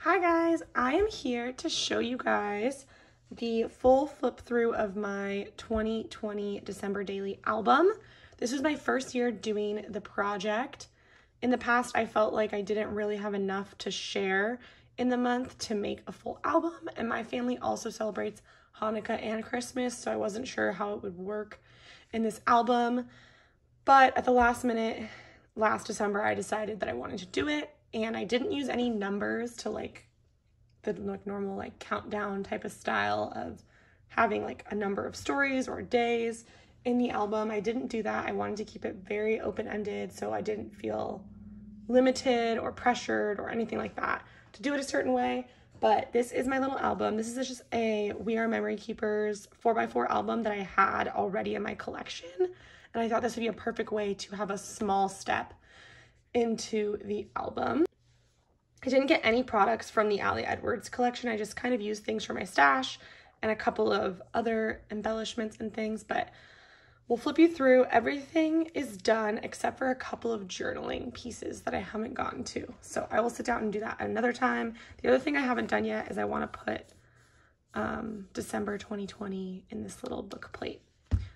Hi guys, I am here to show you guys the full flip through of my 2020 December daily album. This was my first year doing the project. In the past, I felt like I didn't really have enough to share in the month to make a full album, and my family also celebrates Hanukkah and Christmas, so I wasn't sure how it would work in this album. But at the last minute, last December, I decided that I wanted to do it, and I didn't use any numbers to the normal countdown type of style of having a number of stories or days in the album. I didn't do that. I wanted to keep it very open-ended so I didn't feel limited or pressured or anything like that to do it a certain way. But this is my little album. This is just a We Are Memory Keepers 4x4 album that I had already in my collection. And I thought this would be a perfect way to have a small step into the album. I didn't get any products from the Ali Edwards collection. I just kind of used things from my stash and a couple of other embellishments and things, but we'll flip you through. Everything is done except for a couple of journaling pieces that I haven't gotten to. So I will sit down and do that another time. The other thing I haven't done yet is I want to put December 2020 in this little book plate.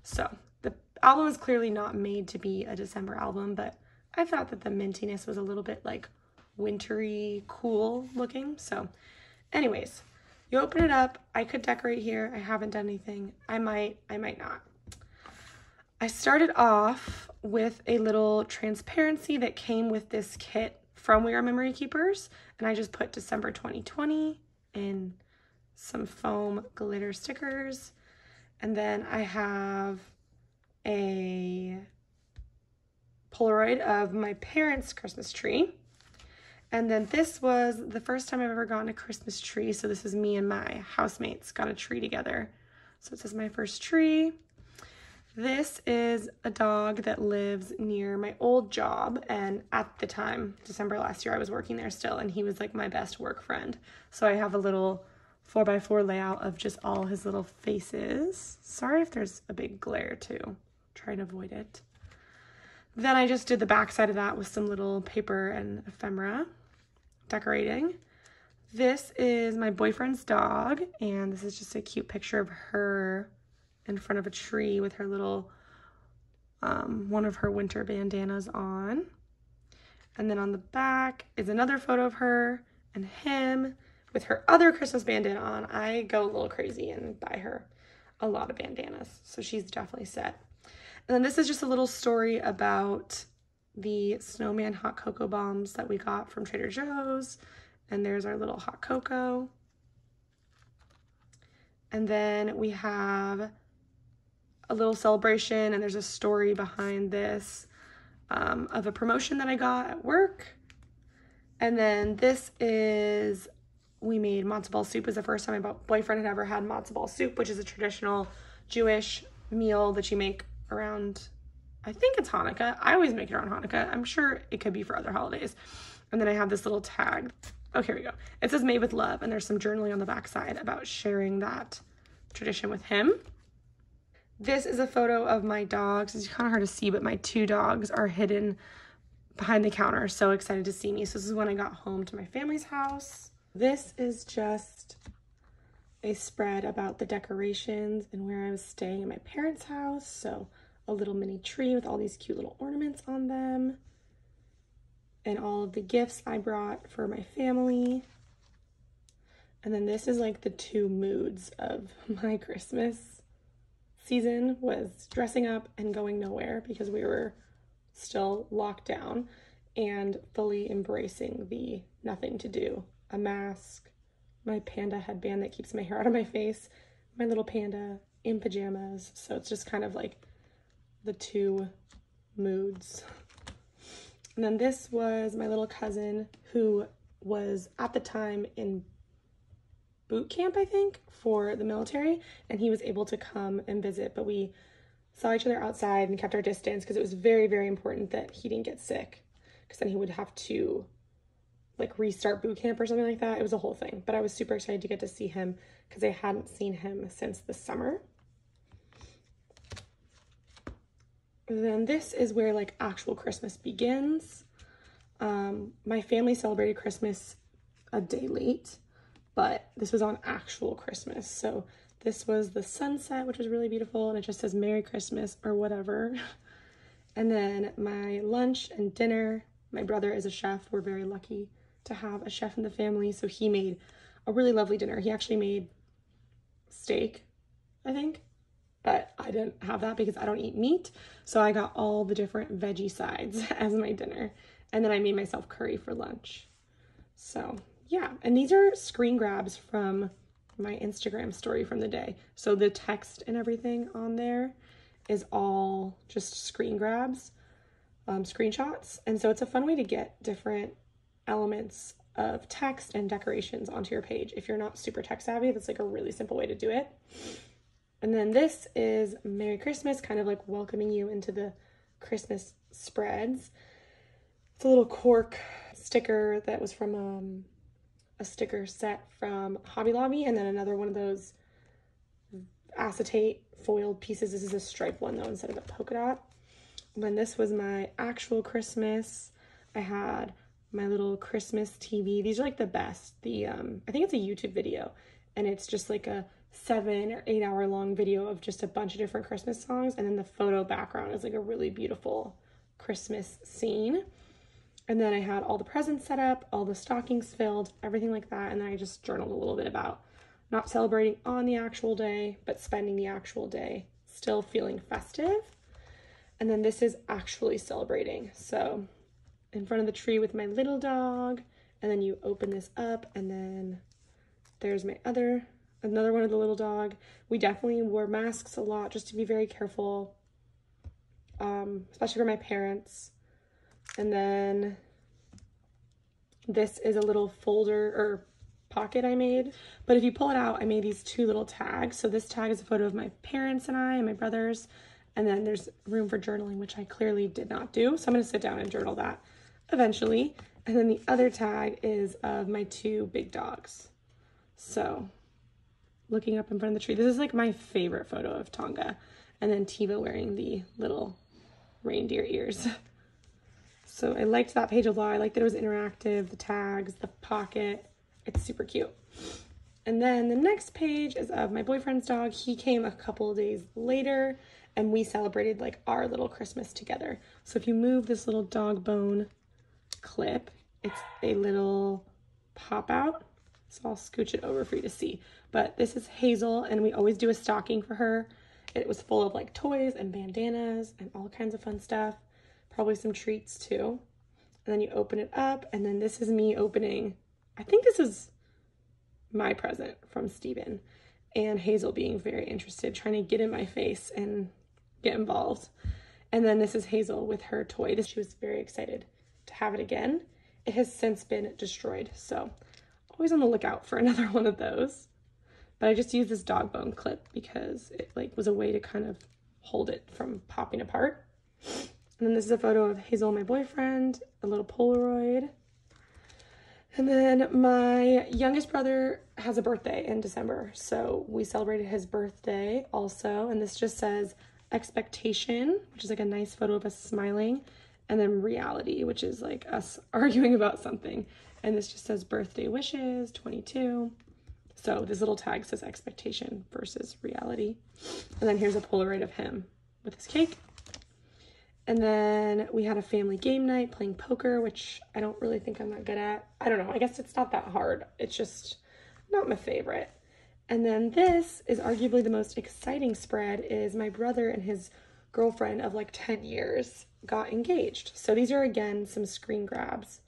So the album is clearly not made to be a December album, but I thought that the mintiness was a little bit wintry, cool looking. So anyways, you open it up. I could decorate here. I haven't done anything. I might not. I started off with a little transparency that came with this kit from We Are Memory Keepers, and I just put December 2020 in some foam glitter stickers. And then I have a Polaroid of my parents' Christmas tree. And then this was the first time I've ever gotten a Christmas tree. So this is me and my housemates got a tree together. So it says my first tree. This is a dog that lives near my old job. And at the time, December last year, I was working there still. And he was my best work friend. So I have a little 4x4 layout of just all his little faces. Sorry if there's a big glare too. Try to avoid it. Then I just did the back side of that with some little paper and ephemera decorating. This is my boyfriend's dog, and this is just a cute picture of her in front of a tree with her little, one of her winter bandanas on. And then on the back is another photo of her and him with her other Christmas bandana on. I go a little crazy and buy her a lot of bandanas, so she's definitely set. And then this is just a little story about the snowman hot cocoa bombs that we got from Trader Joe's. And there's our little hot cocoa. And then we have a little celebration, and there's a story behind this of a promotion that I got at work. And then this is, we made matzo ball soup. It was the first time my boyfriend had ever had matzo ball soup, which is a traditional Jewish meal that you make around, I think it's Hanukkah. I always make it around Hanukkah. I'm sure it could be for other holidays. And then I have this little tag. Oh, here we go. It says made with love, and there's some journaling on the back side about sharing that tradition with him. This is a photo of my dogs. It's kind of hard to see, but my two dogs are hidden behind the counter. So excited to see me. So this is when I got home to my family's house. This is just a spread about the decorations and where I was staying at my parents' house. So a little mini tree with all these cute little ornaments on them. And all of the gifts I brought for my family. And then this is the two moods of my Christmas season, was dressing up and going nowhere because we were still locked down, and fully embracing the nothing to do. A mask, my panda headband that keeps my hair out of my face, my little panda in pajamas. So it's just kind of the two moods. And then this was my little cousin who was at the time in boot camp, I think, for the military, and he was able to come and visit, but we saw each other outside and kept our distance because it was very, very important that he didn't get sick, because then he would have to restart boot camp or something like that. It was a whole thing, but I was super excited to get to see him because I hadn't seen him since the summer. And then this is where actual Christmas begins. My family celebrated Christmas a day late, but this was on actual Christmas. So this was the sunset, which was really beautiful, and it just says Merry Christmas or whatever. And then my lunch and dinner, my brother is a chef. We're very lucky to have a chef in the family, so he made a really lovely dinner. He actually made steak, I think, but I didn't have that because I don't eat meat, so I got all the different veggie sides as my dinner, and then I made myself curry for lunch. So yeah, and these are screen grabs from my Instagram story from the day. So the text and everything on there is all just screen grabs, screenshots. And so it's a fun way to get different elements of text and decorations onto your page. If you're not super tech savvy, that's like a really simple way to do it. And then this is Merry Christmas, kind of like welcoming you into the Christmas spreads. It's a little cork sticker that was from a sticker set from Hobby Lobby, and then another one of those acetate foiled pieces. This is a stripe one though instead of a polka dot. When this was my actual Christmas, I had my little Christmas TV. These are like the best. I think it's a YouTube video, and it's just like a 7 or 8 hour long video of just a bunch of different Christmas songs, and then the photo background is like a really beautiful Christmas scene. And then I had all the presents set up, all the stockings filled, everything like that. And then I just journaled a little bit about not celebrating on the actual day, but spending the actual day still feeling festive. And then this is actually celebrating. So in front of the tree with my little dog, and then you open this up, and then there's my another one of the little dog. We definitely wore masks a lot just to be very careful, especially for my parents. And then this is a little folder or pocket I made, but if you pull it out, I made these 2 little tags. So this tag is a photo of my parents and I and my brothers, and then there's room for journaling, which I clearly did not do, so I'm going to sit down and journal that eventually. And then the other tag is of my 2 big dogs. So looking up in front of the tree, this is like my favorite photo of Tonga, and then Tiva wearing the little reindeer ears. So I liked that page a lot. I liked that it was interactive, the tags, the pocket. It's super cute. And then the next page is of my boyfriend's dog. He came a couple of days later, and we celebrated like our little Christmas together. So if you move this little dog bone clip, it's a little pop out. So I'll scooch it over for you to see. But this is Hazel, and we always do a stocking for her. It was full of like toys and bandanas and all kinds of fun stuff. Probably some treats too. And then you open it up, and then this is me opening, I think this is my present from Steven, and Hazel being very interested, trying to get in my face and get involved. And then this is Hazel with her toy. She was very excited to have it again. It has since been destroyed, so always on the lookout for another one of those. But I just used this dog bone clip because it like was a way to kind of hold it from popping apart. And then this is a photo of Hazel, my boyfriend, a little Polaroid. And then my youngest brother has a birthday in December, so we celebrated his birthday also. And this just says expectation, which is like a nice photo of us smiling, and then reality, which is like us arguing about something. And this just says birthday wishes, 22. So this little tag says expectation versus reality. And then here's a Polaroid of him with his cake. And then we had a family game night playing poker, which I don't really think I'm that good at. I don't know. I guess it's not that hard. It's just not my favorite. And then this is arguably the most exciting spread, is my brother and his girlfriend of like 10 years got engaged. So these are, again, some screen grabs.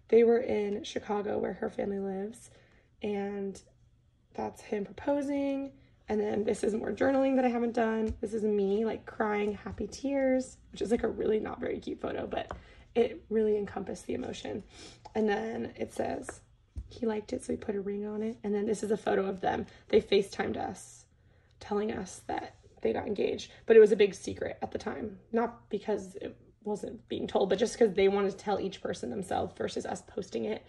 They were in Chicago where her family lives, and that's him proposing. And then this is more journaling that I haven't done. This is me like crying happy tears, which is like a really not very cute photo, but it really encompassed the emotion. And then it says he liked it, so he put a ring on it. And then this is a photo of them. They FaceTimed us, telling us that they got engaged, but it was a big secret at the time. Not because it wasn't being told, but just because they wanted to tell each person themselves versus us posting it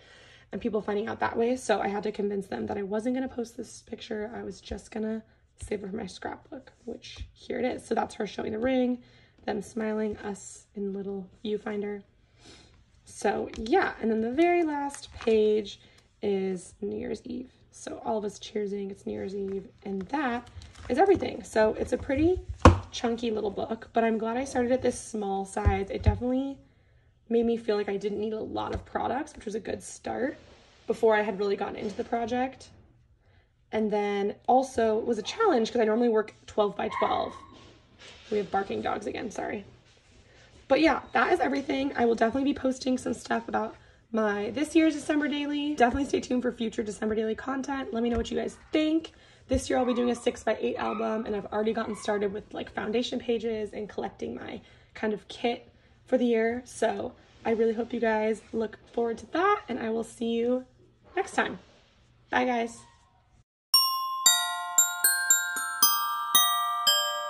and people finding out that way. So I had to convince them that I wasn't going to post this picture. I was just going to save it for my scrapbook, which here it is. So that's her showing the ring, them smiling, us in little viewfinder. So yeah, and then the very last page is New Year's Eve. So all of us cheersing, it's New Year's Eve, and that is everything. So it's a pretty chunky little book, but I'm glad I started at this small size. It definitely made me feel like I didn't need a lot of products, which was a good start before I had really gotten into the project. And then also it was a challenge because I normally work 12 by 12. We have barking dogs again, sorry. But yeah, that is everything. I will definitely be posting some stuff about my this year's December daily. Definitely stay tuned for future December daily content. Let me know what you guys think. This year I'll be doing a 6x8 album, and I've already gotten started with like foundation pages and collecting my kind of kit for the year. So I really hope you guys look forward to that, and I will see you next time. Bye guys.